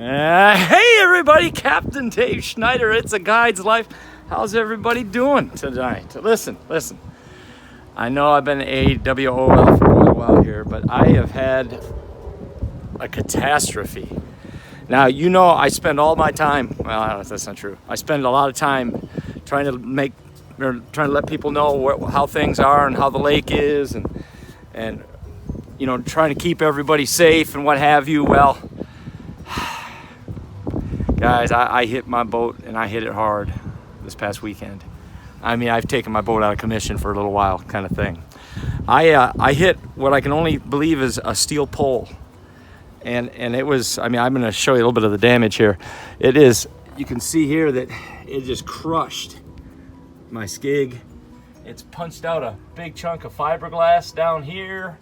Hey everybody, Captain Dave Schneider. It's a guide's life. How's everybody doing tonight? Listen. I know I've been AWOL for quite a while here, but I have had a catastrophe. Now, you know, I spend all my time, well, I don't know if that's not true. I spend a lot of time trying to let people know how things are and how the lake is and you know, trying to keep everybody safe and what have you. Well, guys, I hit my boat and I hit it hard this past weekend. I mean, I've taken my boat out of commission for a little while, kind of thing. I hit what I can only believe is a steel pole, and it was. I mean, I'm going to show you a little bit of the damage here. It is. You can see here that it just crushed my skig. It's punched out a big chunk of fiberglass down here.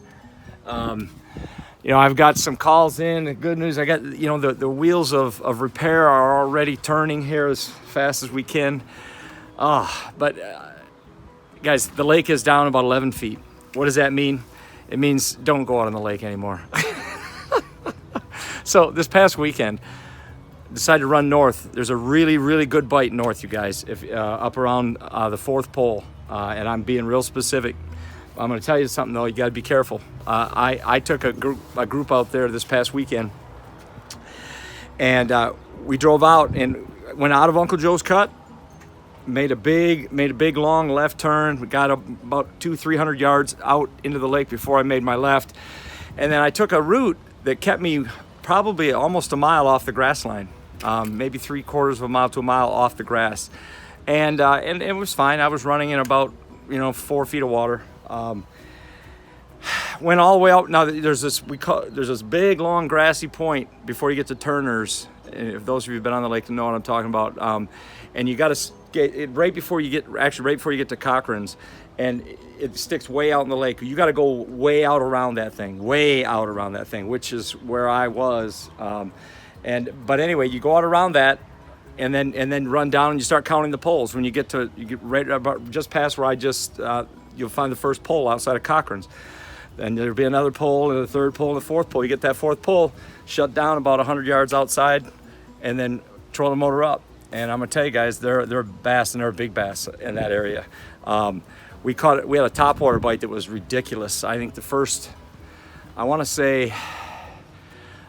You know, I've got some calls in. The good news, I got, you know, the wheels of repair are already turning here as fast as we can. But guys, the lake is down about 11 feet. What does that mean? It means don't go out on the lake anymore. So this past weekend, decided to run north. There's a really good bite north, you guys, if up around the fourth pole, and I'm being real specific. I'm going to tell you something though. You got to be careful. I took a group out there this past weekend, and we drove out and went out of Uncle Joe's Cut. Made a big long left turn. We got about 200-300 yards out into the lake before I made my left, and then I took a route that kept me probably almost a mile off the grass line, maybe 3/4 of a mile to a mile off the grass, and it was fine. I was running in about 4 feet of water. Went all the way out. Now there's this big long grassy point before you get to Turner's. If those of you who've been on the lake know what I'm talking about, and you got to get right before you get to Cochran's, and it sticks way out in the lake. You got to go way out around that thing, which is where I was. But anyway, you go out around that, and then run down and you start counting the poles. When you get right about just past where you'll find the first pole outside of Cochran's. Then there'll be another pole and a third pole and a fourth pole. You get that fourth pole, shut down about 100 yards outside, and then troll the motor up. And I'm gonna tell you guys, they're bass, and they're a big bass in that area. We had a topwater bite that was ridiculous. I think the first, I want to say,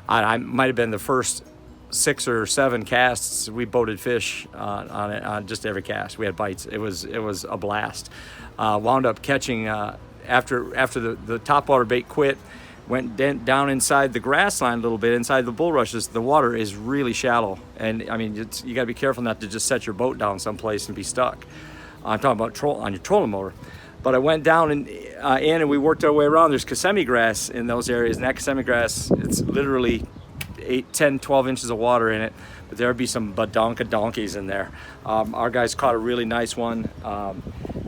I might have been the first 6 or 7 casts we boated fish on it, on just every cast. We had bites. It was a blast. Wound up catching after the topwater bait quit, went down inside the grass line a little bit, inside the bulrushes. The water is really shallow, and I mean you got to be careful not to just set your boat down someplace and be stuck. I'm talking about on your trolling motor. But I went down and we worked our way around. There's Kissimmee grass in those areas, and that Kissimmee grass, it's literally 8, 10, 12 inches of water in it, but there'd be some donkeys in there. Our guys caught a really nice one,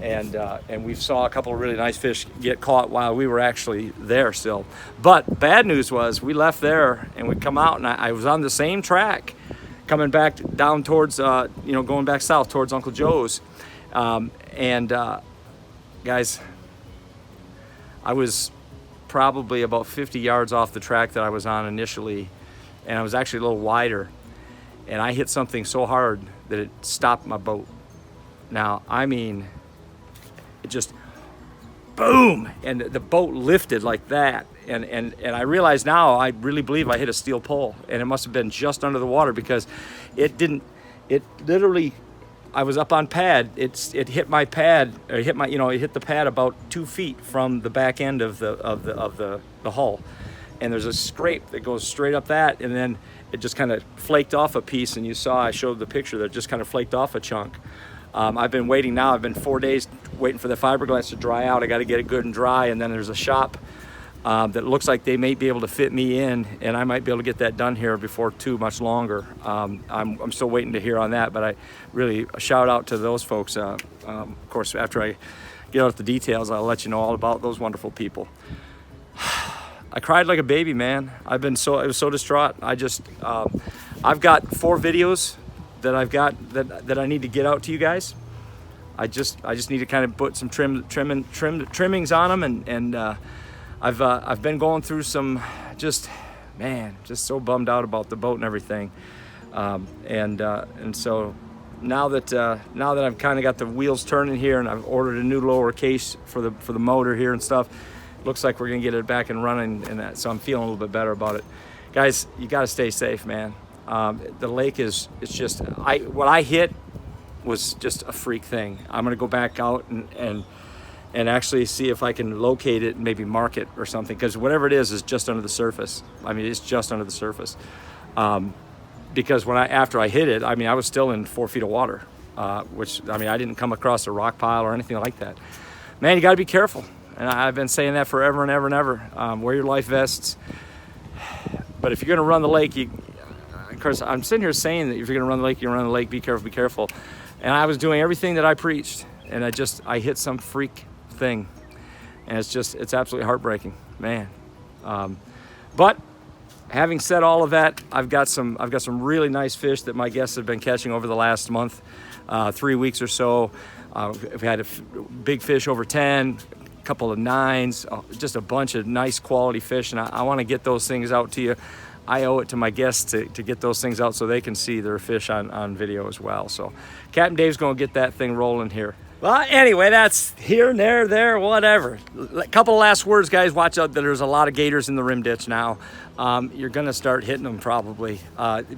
and we saw a couple of really nice fish get caught while we were actually there still. But bad news was we left there and we come out, and I was on the same track coming back down towards going back south towards Uncle Joe's, guys, I was probably about 50 yards off the track that I was on initially, and I was actually a little wider, and I hit something so hard that it stopped my boat. Now, I mean, it just boom, and the boat lifted like that, and I realize now, I really believe I hit a steel pole, and it must have been just under the water, because it literally, I was up on pad. It hit my pad, or it hit the pad about 2 feet from the back end of the hull. And there's a scrape that goes straight up that, and then it just kind of flaked off a piece, and I showed the picture that just kind of flaked off a chunk. I've been waiting now. I've been 4 days waiting for the fiberglass to dry out. I got to get it good and dry, and then there's a shop that looks like they may be able to fit me in, and I might be able to get that done here before too much longer. I'm still waiting to hear on that, but I really shout out to those folks. Of course, after I get out the details, I'll let you know all about those wonderful people. I cried like a baby, man. I was so distraught. I've got 4 videos that I've got that I need to get out to you guys. I just need to kind of put some trimmings on them, and I've been going through some just man, just so bummed out about the boat and everything. And so now that I've kind of got the wheels turning here, and I've ordered a new lower case for the motor here and stuff, looks like we're gonna get it back and running, and that, so I'm feeling a little bit better about it. Guys, you got to stay safe, man. The lake it's just, what I hit was just a freak thing. I'm gonna go back out and actually see if I can locate it and maybe mark it or something, because whatever it is just under the surface. I mean, it's just under the surface. Because after I hit it, I mean, I was still in 4 feet of water, which, I mean, I didn't come across a rock pile or anything like that. Man, you got to be careful. And I've been saying that forever and ever and ever. Wear your life vests. But if you're going to run the lake, of course, I'm sitting here saying that if you're going to run the lake, you run the lake, be careful, be careful. And I was doing everything that I preached, and I hit some freak thing. And it's absolutely heartbreaking, man. But having said all of that, I've got some really nice fish that my guests have been catching over the last month, 3 weeks or so. We've had big fish over 10, a couple of 9s, just a bunch of nice quality fish, and I want to get those things out to you. I owe it to my guests to get those things out so they can see their fish on video as well. So Captain Dave's going to get that thing rolling here. Well, anyway, that's here and there, whatever. A couple of last words, guys. Watch out, there's a lot of gators in the rim ditch now. You're going to start hitting them probably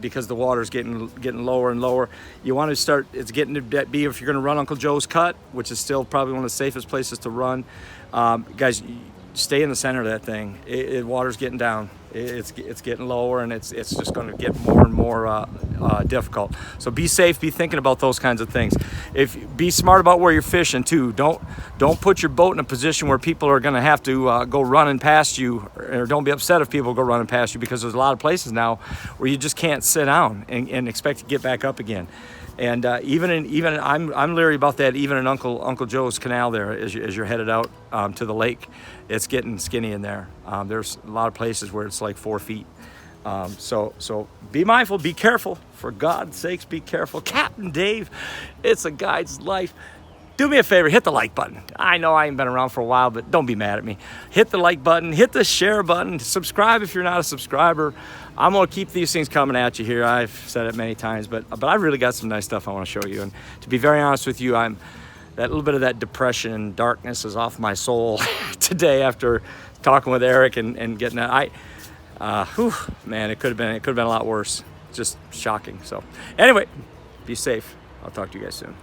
because the water's getting lower and lower. You want to start, it's getting to be, if you're going to run Uncle Joe's Cut, which is still probably one of the safest places to run. Guys, stay in the center of that thing. Water's getting down. It's getting lower, and it's just going to get more and more difficult. So be safe. Be thinking about those kinds of things. Be smart about where you're fishing too. Don't put your boat in a position where people are going to have to go running past you, or don't be upset if people go running past you, because there's a lot of places now where you just can't sit down and expect to get back up again. And even I'm leery about that. Even in Uncle Joe's Canal there, as you're headed out to the lake, it's getting skinny in there. There's a lot of places where it's like 4 feet. So be mindful, be careful. For God's sakes, be careful. Captain Dave, it's a guide's life. Do me a favor, hit the like button. I know I ain't been around for a while, but don't be mad at me. Hit the like button, hit the share button, subscribe if you're not a subscriber. I'm gonna keep these things coming at you here. I've said it many times, but I've really got some nice stuff I wanna show you. And to be very honest with you, that little bit of that depression and darkness is off my soul today after talking with Eric and getting that. Man, it could have been a lot worse. Just shocking. So anyway, be safe. I'll talk to you guys soon.